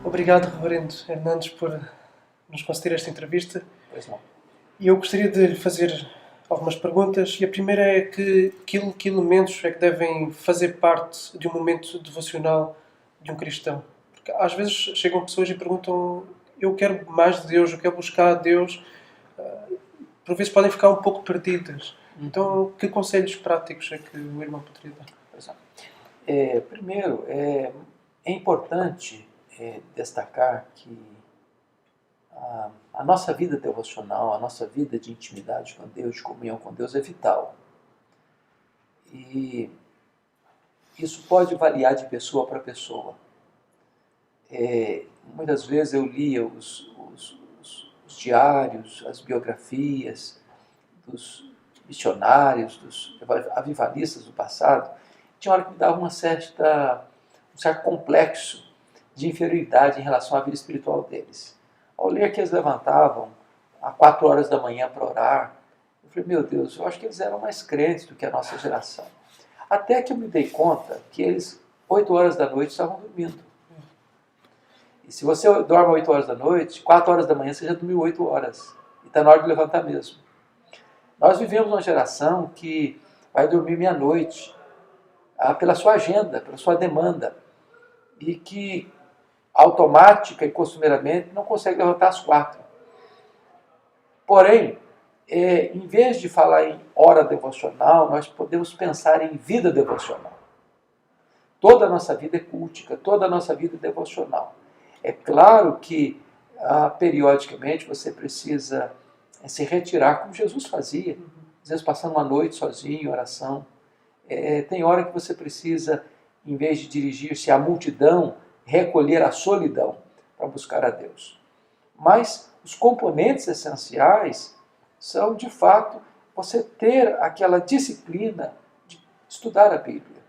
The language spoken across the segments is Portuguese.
Obrigado, Reverendo Hernandes, por nos conceder esta entrevista. Pois não. E eu gostaria de lhe fazer algumas perguntas. E a primeira é que elementos é que devem fazer parte de um momento devocional de um cristão? Porque às vezes chegam pessoas e perguntam: eu quero mais de Deus, eu quero buscar a Deus. Por vezes podem ficar um pouco perdidas. Então, que conselhos práticos é que o irmão poderia dar? Pois não. Primeiro, é importante destacar que a nossa vida devocional, a nossa vida de intimidade com Deus, de comunhão com Deus é vital. E isso pode variar de pessoa para pessoa. Muitas vezes eu lia os diários, as biografias dos missionários, dos avivalistas do passado. Tinha hora que me dava um certo complexo de inferioridade em relação à vida espiritual deles. Ao ler que eles levantavam às 4 horas da manhã para orar, eu falei, meu Deus, eu acho que eles eram mais crentes do que a nossa geração. Até que eu me dei conta que eles, 8 horas da noite, estavam dormindo. E se você dorme 8 horas da noite, 4 horas da manhã você já dormiu 8 horas. E está na hora de levantar mesmo. Nós vivemos uma geração que vai dormir meia-noite, pela sua agenda, pela sua demanda, e que automática e costumeiramente não consegue levantar às 4. Porém, em vez de falar em hora devocional, nós podemos pensar em vida devocional. Toda a nossa vida é cultica, toda a nossa vida é devocional. É claro que periodicamente você precisa se retirar, como Jesus fazia, às vezes passando uma noite sozinho em oração. Tem hora que você precisa, em vez de dirigir-se à multidão, recolher a solidão para buscar a Deus. Mas os componentes essenciais são, de fato, você ter aquela disciplina de estudar a Bíblia,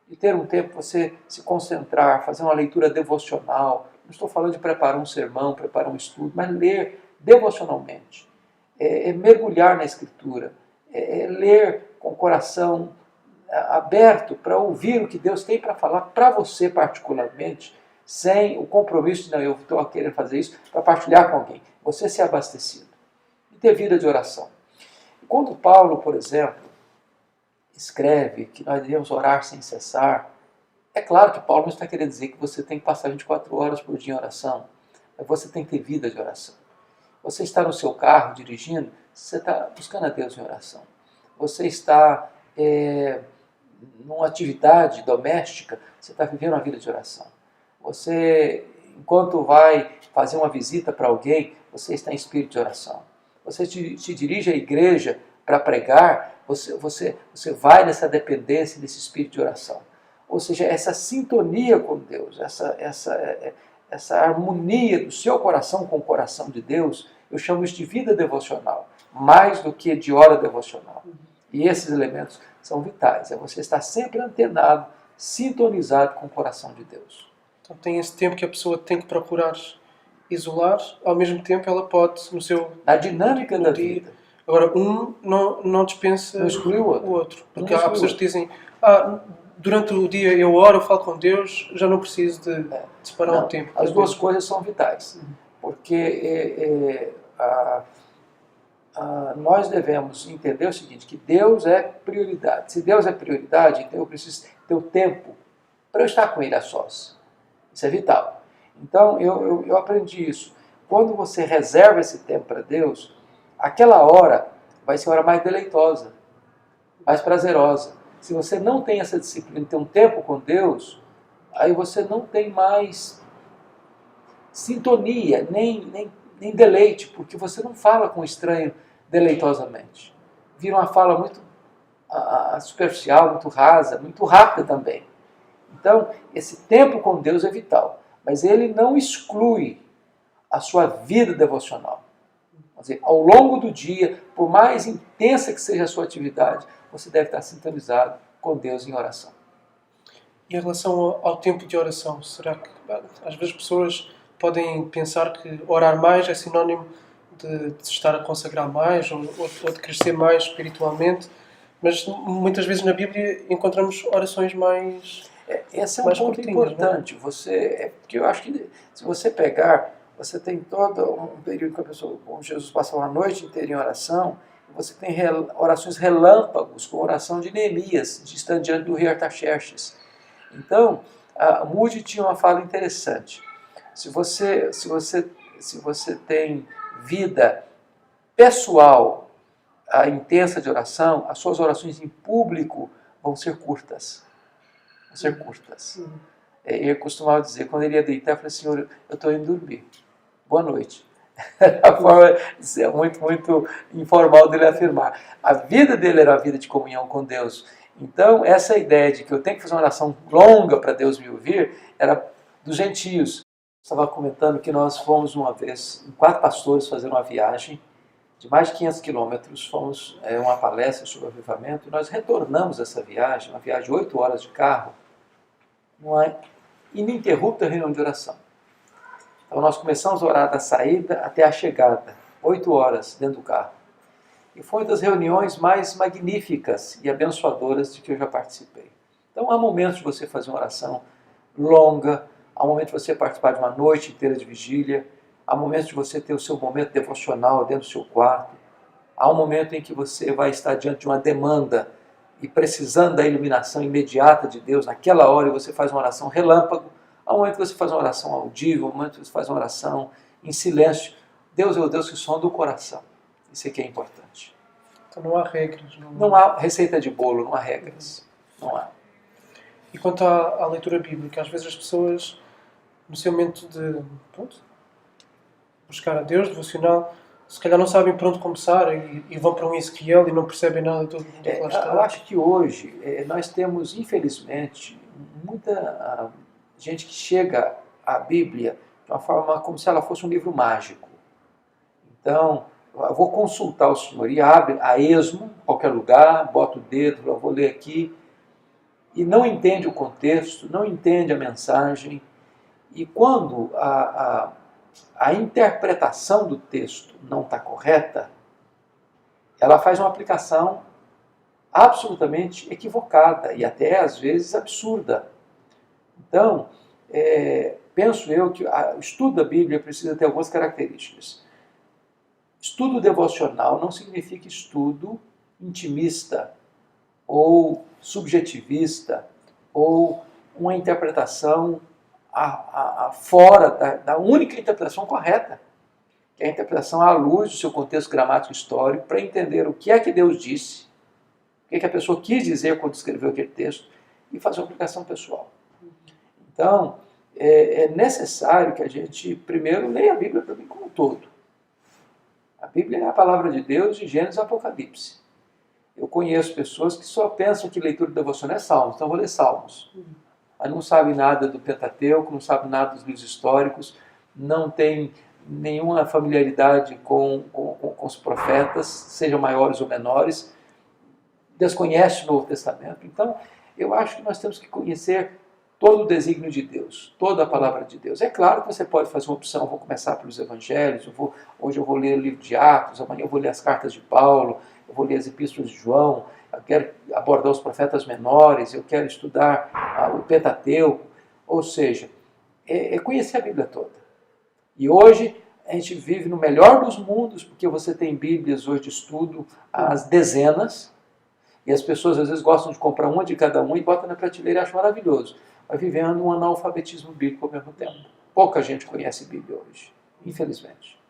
de ter um tempo para você se concentrar, fazer uma leitura devocional. Não estou falando de preparar um sermão, preparar um estudo, mas ler devocionalmente. Mergulhar na Escritura, ler com o coração aberto para ouvir o que Deus tem para falar para você particularmente, sem o compromisso de, não, eu estou querendo fazer isso para partilhar com alguém. Você ser abastecido. E ter vida de oração. E quando Paulo, por exemplo, escreve que nós devemos orar sem cessar, é claro que Paulo não está querendo dizer que você tem que passar 24 horas por dia em oração, mas você tem que ter vida de oração. Você está no seu carro dirigindo, você está buscando a Deus em oração. Você está numa atividade doméstica, você está vivendo uma vida de oração. Você, enquanto vai fazer uma visita para alguém, você está em espírito de oração. Você se dirige à igreja para pregar, você vai nessa dependência, nesse espírito de oração. Ou seja, essa sintonia com Deus, essa harmonia do seu coração com o coração de Deus, eu chamo isso de vida devocional, mais do que de hora devocional. E esses elementos são vitais. É você estar sempre antenado, sintonizado com o coração de Deus. Então tem esse tempo que a pessoa tem que procurar isolar, ao mesmo tempo ela pode, na dinâmica da vida. Agora, não dispensa não exclui o outro. Porque há pessoas que dizem, durante o dia eu oro, eu falo com Deus, já não preciso de separar um tempo. As duas coisas são vitais. Porque nós devemos entender o seguinte, que Deus é prioridade. Se Deus é prioridade, então eu preciso ter o tempo para eu estar com Ele a sós. Isso é vital. Então, eu aprendi isso. Quando você reserva esse tempo para Deus, aquela hora vai ser a hora mais deleitosa, mais prazerosa. Se você não tem essa disciplina de ter um tempo com Deus, aí você não tem mais sintonia, nem deleite, porque você não fala com o estranho deleitosamente. Vira uma fala muito superficial, muito rasa, muito rápida também. Então, esse tempo com Deus é vital, mas ele não exclui a sua vida devocional. Quer dizer, ao longo do dia, por mais intensa que seja a sua atividade, você deve estar sintonizado com Deus em oração. E em relação ao tempo de oração, será que às vezes pessoas podem pensar que orar mais é sinónimo de estar a consagrar mais ou de crescer mais espiritualmente, mas muitas vezes na Bíblia encontramos orações mais Esse é um Mais ponto curtinhas, não é? importante. Porque eu acho que se você pegar, você tem todo um período que a pessoa, como Jesus passa uma noite inteira em oração, e você tem orações relâmpagos, com oração de Neemias, de estar diante do rei Artaxerxes. Então, a Moody tinha uma fala interessante. Se você tem vida pessoal, intensa de oração, as suas orações em público vão ser curtas. Vão ser curtas. Eu costumava dizer, quando ele ia deitar, eu falei, Senhor, eu estou indo dormir. Boa noite. A forma muito informal dele afirmar. A vida dele era a vida de comunhão com Deus. Então, essa ideia de que eu tenho que fazer uma oração longa para Deus me ouvir, era dos gentios. Estava comentando que nós fomos uma vez, 4 pastores, fazer uma viagem de mais de 500 quilômetros, fomos uma palestra sobre avivamento, e nós retornamos essa viagem, uma viagem de 8 horas de carro, numa ininterrupta reunião de oração. Então nós começamos a orar da saída até a chegada, 8 horas dentro do carro. E foi uma das reuniões mais magníficas e abençoadoras de que eu já participei. Então há momentos de você fazer uma oração longa, há momentos de você participar de uma noite inteira de vigília, há momentos de você ter o seu momento devocional dentro do seu quarto, há um momento em que você vai estar diante de uma demanda e precisando da iluminação imediata de Deus, naquela hora você faz uma oração relâmpago, há um momento que você faz uma oração audível, há um momento que você faz uma oração em silêncio. Deus é o Deus que sonda o coração. Isso aqui é importante. Então não há regras. Não há receita de bolo, não há regras. Não há. E quanto à leitura bíblica, às vezes as pessoas, no seu momento de buscar a Deus, devocional, se calhar não sabem por onde começar e vão para um Ezequiel e não percebem nada do que lá está. Eu acho que hoje nós temos, infelizmente, muita gente que chega à Bíblia de uma forma como se ela fosse um livro mágico. Então, eu vou consultar o Senhor e abre a esmo, em qualquer lugar, bota o dedo, eu vou ler aqui, e não entende o contexto, não entende a mensagem. E quando a interpretação do texto não está correta, ela faz uma aplicação absolutamente equivocada e até, às vezes, absurda. Então, penso eu que o estudo da Bíblia precisa ter algumas características. Estudo devocional não significa estudo intimista ou subjetivista ou uma interpretação fora da única interpretação correta, que é a interpretação à luz do seu contexto gramático histórico, para entender o que é que Deus disse, o que é que a pessoa quis dizer quando escreveu aquele texto, e fazer uma aplicação pessoal. Então, é necessário que a gente primeiro leia a Bíblia também como um todo. A Bíblia é a palavra de Deus de Gênesis e Apocalipse. Eu conheço pessoas que só pensam que leitura devocional é Salmos, então eu vou ler Salmos. Mas não sabe nada do Pentateuco, não sabe nada dos livros históricos, não tem nenhuma familiaridade com os profetas, sejam maiores ou menores, desconhece o Novo Testamento. Então, eu acho que nós temos que conhecer todo o desígnio de Deus, toda a palavra de Deus. É claro que você pode fazer uma opção, vou começar pelos evangelhos, hoje eu vou ler o livro de Atos, amanhã eu vou ler as cartas de Paulo, eu vou ler as epístolas de João, eu quero abordar os profetas menores, eu quero estudar o Pentateuco, ou seja, conhecer a Bíblia toda. E hoje a gente vive no melhor dos mundos, porque você tem Bíblias hoje de estudo às dezenas, e as pessoas às vezes gostam de comprar uma de cada um e botam na prateleira e acham maravilhoso. Vai vivendo um analfabetismo bíblico ao mesmo tempo. Pouca gente conhece Bíblia hoje, infelizmente.